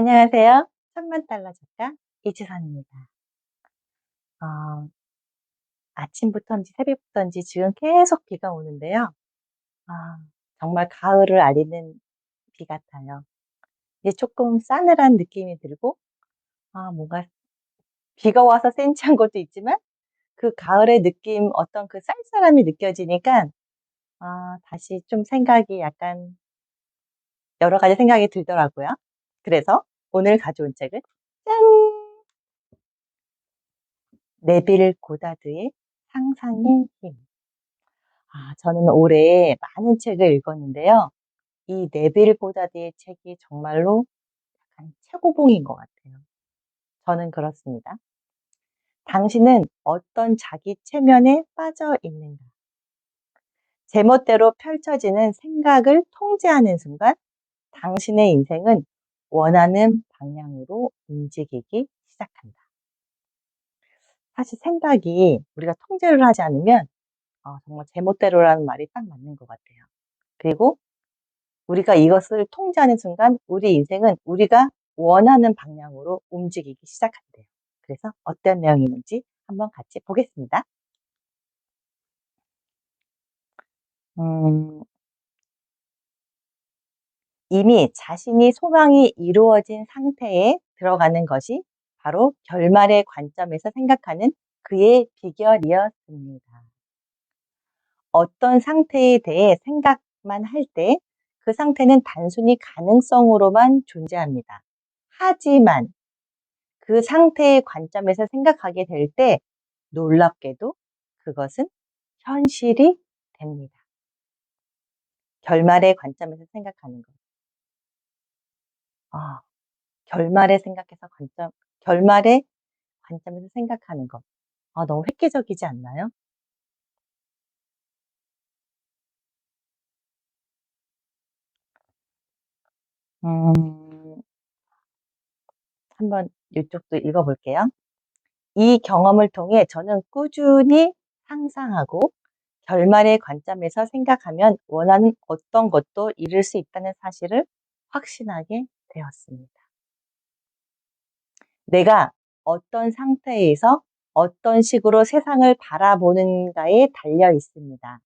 안녕하세요. 천만 달러 작가 이지선입니다. 어, 아침부터인지 새벽부터인지 지금 계속 비가 오는데요. 아, 정말 가을을 알리는 비 같아요. 이제 조금 싸늘한 느낌이 들고, 뭔가 비가 와서 센치한 것도 있지만, 그 가을의 느낌, 어떤 그 쌀쌀함이 느껴지니까, 다시 좀 생각이 약간, 여러 가지 생각이 들더라고요. 그래서 오늘 가져온 책은, 짠! 네빌 고다드의 상상의 힘. 저는 올해 많은 책을 읽었는데요. 이 네빌 고다드의 책이 정말로 약간 최고봉인 것 같아요. 저는 그렇습니다. 당신은 어떤 자기 체면에 빠져 있는가? 제멋대로 펼쳐지는 생각을 통제하는 순간 당신의 인생은 원하는 방향으로 움직이기 시작한다. 사실 생각이 우리가 통제를 하지 않으면 정말 제멋대로라는 말이 딱 맞는 것 같아요. 그리고 우리가 이것을 통제하는 순간 우리 인생은 우리가 원하는 방향으로 움직이기 시작한대요. 그래서 어떤 내용이 있는지 한번 같이 보겠습니다. 음, 이미 자신이 소망이 이루어진 상태에 들어가는 것이 바로 결말의 관점에서 생각하는 그의 비결이었습니다. 어떤 상태에 대해 생각만 할 때 그 상태는 단순히 가능성으로만 존재합니다. 하지만 그 상태의 관점에서 생각하게 될 때 놀랍게도 그것은 현실이 됩니다. 결말의 관점에서 생각하는 것. 아, 결말의 관점에서 생각하는 것. 너무 획기적이지 않나요? 음, 한번 이쪽도 읽어볼게요. 이 경험을 통해 저는 꾸준히 상상하고 결말의 관점에서 생각하면 원하는 어떤 것도 이룰 수 있다는 사실을 확신하게 되었습니다. 내가 어떤 상태에서 어떤 식으로 세상을 바라보는가에 달려 있습니다.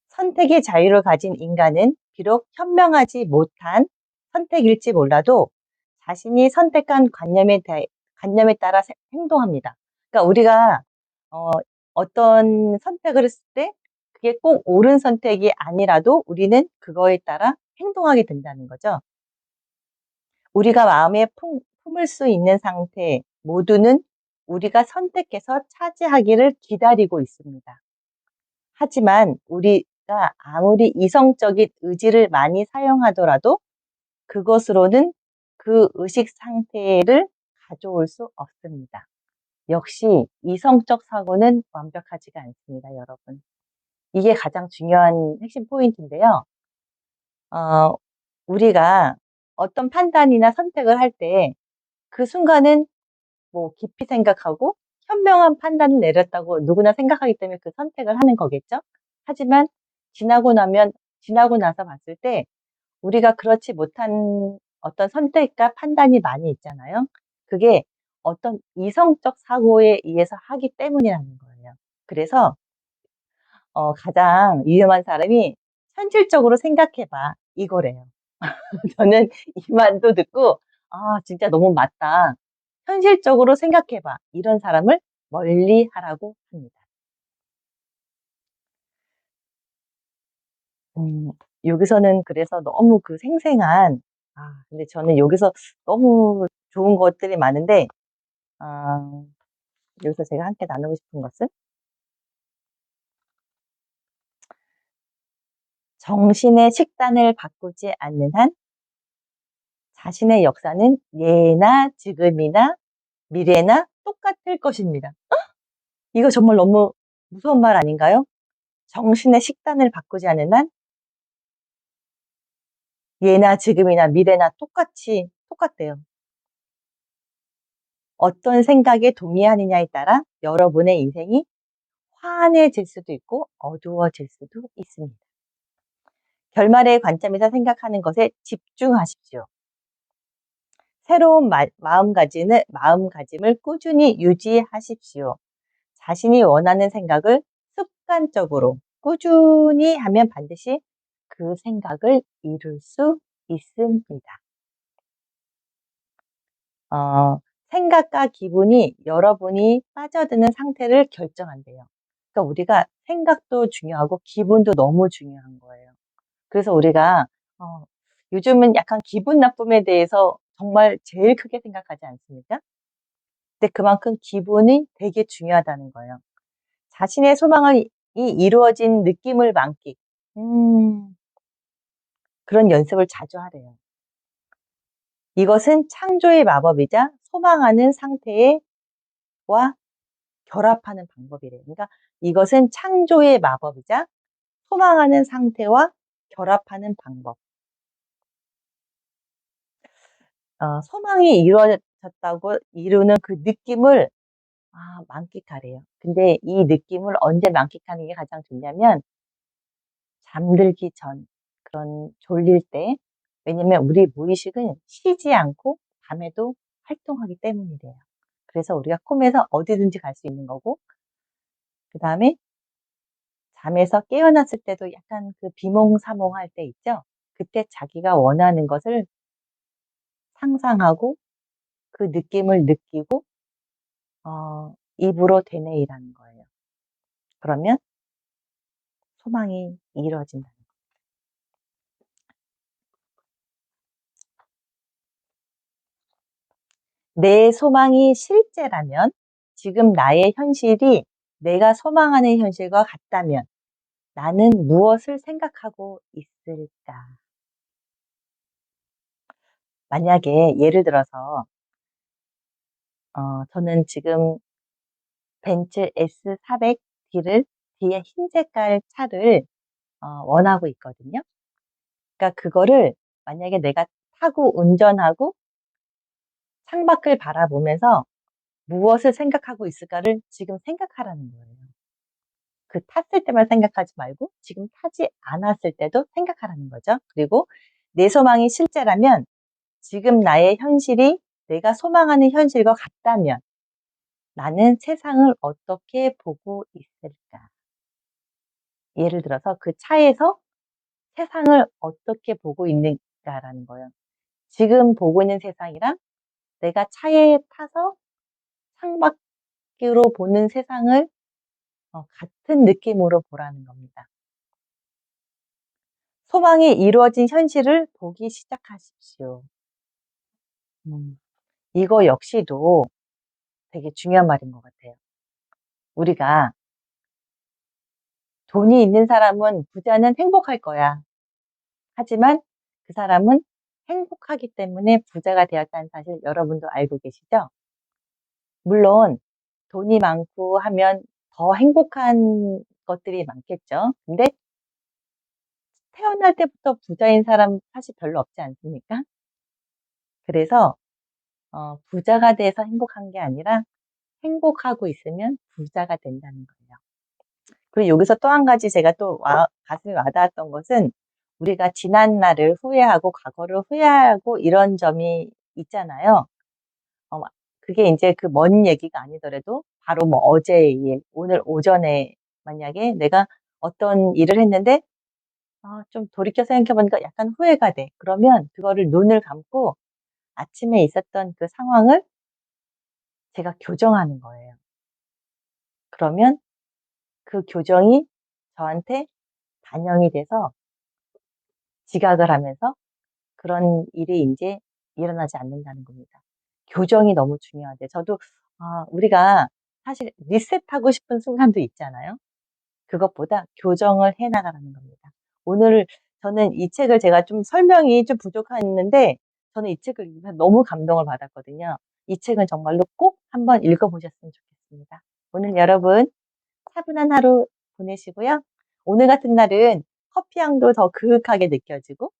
선택의 자유를 가진 인간은 비록 현명하지 못한 선택일지 몰라도 자신이 선택한 관념에 따라 행동합니다. 그러니까 우리가 어, 어떤 선택을 했을 때 그게 꼭 옳은 선택이 아니라도 우리는 그거에 따라 행동하게 된다는 거죠. 우리가 마음에 품을 수 있는 상태 모두는 우리가 선택해서 차지하기를 기다리고 있습니다. 하지만 우리가 아무리 이성적인 의지를 많이 사용하더라도 그것으로는 그 의식 상태를 가져올 수 없습니다. 역시 이성적 사고는 완벽하지가 않습니다, 여러분. 이게 가장 중요한 핵심 포인트인데요. 어, 우리가 어떤 판단이나 선택을 할 때 그 순간은 뭐 깊이 생각하고 현명한 판단을 내렸다고 누구나 생각하기 때문에 그 선택을 하는 거겠죠. 하지만 지나고 나서 봤을 때 우리가 그렇지 못한 어떤 선택과 판단이 많이 있잖아요. 그게 어떤 이성적 사고에 의해서 하기 때문이라는 거예요. 그래서 가장 위험한 사람이 "현실적으로 생각해 봐." 이거래요. 저는 이 말도 듣고 '아 진짜 너무 맞다. 현실적으로 생각해 봐.' 이런 사람을 멀리하라고 합니다. 음 여기서는 그래서 너무 그 생생한 근데 저는 여기서 너무 좋은 것들이 많은데 아 여기서 제가 함께 나누고 싶은 것은 정신의 식단을 바꾸지 않는 한 자신의 역사는 예나 지금이나 미래나 똑같을 것입니다. 이거 정말 너무 무서운 말 아닌가요? 정신의 식단을 바꾸지 않는 한 예나 지금이나 미래나 똑같대요. 어떤 생각에 동의하느냐에 따라 여러분의 인생이 환해질 수도 있고 어두워질 수도 있습니다. 결말의 관점에서 생각하는 것에 집중하십시오. 새로운 마음가짐을 꾸준히 유지하십시오. 자신이 원하는 생각을 습관적으로 꾸준히 하면 반드시 그 생각을 이룰 수 있습니다. 생각과 기분이 여러분이 빠져드는 상태를 결정한대요. 그러니까 우리가 생각도 중요하고 기분도 너무 중요한 거예요. 그래서 우리가 어, 요즘은 약간 기분 나쁨에 대해서 정말 제일 크게 생각하지 않습니까? 근데 그만큼 기분이 되게 중요하다는 거예요. 자신의 소망이 이루어진 느낌을 만끽. 그런 연습을 자주 하래요. 이것은 창조의 마법이자 소망하는 상태와 결합하는 방법이래요. 그러니까 이것은 창조의 마법이자 소망하는 상태와 결합하는 방법. 소망이 이루어졌다고 이루는 그 느낌을 만끽하래요. 근데 이 느낌을 언제 만끽하는 게 가장 좋냐면 잠들기 전, 그런 졸릴 때. 왜냐면 우리 무의식은 쉬지 않고 밤에도 활동하기 때문이래요. 그래서 우리가 꿈에서 어디든지 갈 수 있는 거고, 그 다음에 잠에서 깨어났을 때도 약간 그 비몽사몽할 때 있죠? 그때 자기가 원하는 것을 상상하고 그 느낌을 느끼고, 입으로 되뇌이라는 거예요. 그러면 소망이 이루어진다. 내 소망이 실제라면, 지금 나의 현실이 내가 소망하는 현실과 같다면 나는 무엇을 생각하고 있을까? 만약에 예를 들어서 저는 지금 벤츠 S400D를 뒤에 흰 색깔 차를 원하고 있거든요. 그러니까 그거를 만약에 내가 타고 운전하고 창밖을 바라보면서 무엇을 생각하고 있을까를 지금 생각하라는 거예요. 그 탔을 때만 생각하지 말고 지금 타지 않았을 때도 생각하라는 거죠. 그리고 내 소망이 실제라면 지금 나의 현실이 내가 소망하는 현실과 같다면 나는 세상을 어떻게 보고 있을까? 예를 들어서 그 차에서 세상을 어떻게 보고 있는가라는 거예요. 지금 보고 있는 세상이랑 내가 차에 타서 창밖으로 보는 세상을 같은 느낌으로 보라는 겁니다. 소망이 이루어진 현실을 보기 시작하십시오. 이거 역시도 되게 중요한 말인 것 같아요. 우리가 돈이 있는 사람은, 부자는 행복할 거야. 하지만 그 사람은 행복하기 때문에 부자가 되었다는 사실 여러분도 알고 계시죠? 물론 돈이 많고 하면 더 행복한 것들이 많겠죠. 근데 태어날 때부터 부자인 사람 사실 별로 없지 않습니까? 그래서 부자가 돼서 행복한 게 아니라 행복하고 있으면 부자가 된다는 거예요. 그리고 여기서 또 한 가지 제가 또 가슴에 와닿았던 것은, 우리가 지난 날을 후회하고 과거를 후회하고 이런 점이 있잖아요. 어, 그게 이제 그 먼 얘기가 아니더라도 바로 뭐 어제의 일, 오늘 오전에 만약에 내가 어떤 일을 했는데 좀 돌이켜 생각해 보니까 약간 후회가 돼. 그러면 그거를 눈을 감고 아침에 있었던 그 상황을 제가 교정하는 거예요. 그러면 그 교정이 저한테 반영이 돼서 지각을 하면서 그런 일이 인제 일어나지 않는다는 겁니다. 교정이 너무 중요하대요. 저도 우리가 사실 리셋하고 싶은 순간도 있잖아요. 그것보다 교정을 해 나가라는 겁니다. 오늘 저는 이 책을, 제가 좀 설명이 좀 부족했는데 저는 이 책을 읽으면서 너무 감동을 받았거든요. 이 책은 정말로 꼭 한번 읽어 보셨으면 좋겠습니다. 오늘 여러분 차분한 하루 보내시고요. 오늘 같은 날은 커피 향도 더 그윽하게 느껴지고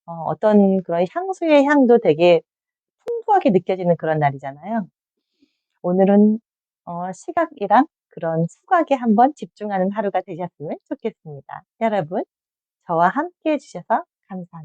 어떤 그런 향수의 향도 되게 풍부하게 느껴지는 그런 날이잖아요. 오늘은 시각이랑 그런 후각에 한번 집중하는 하루가 되셨으면 좋겠습니다. 여러분, 저와 함께 해 주셔서 감사합니다.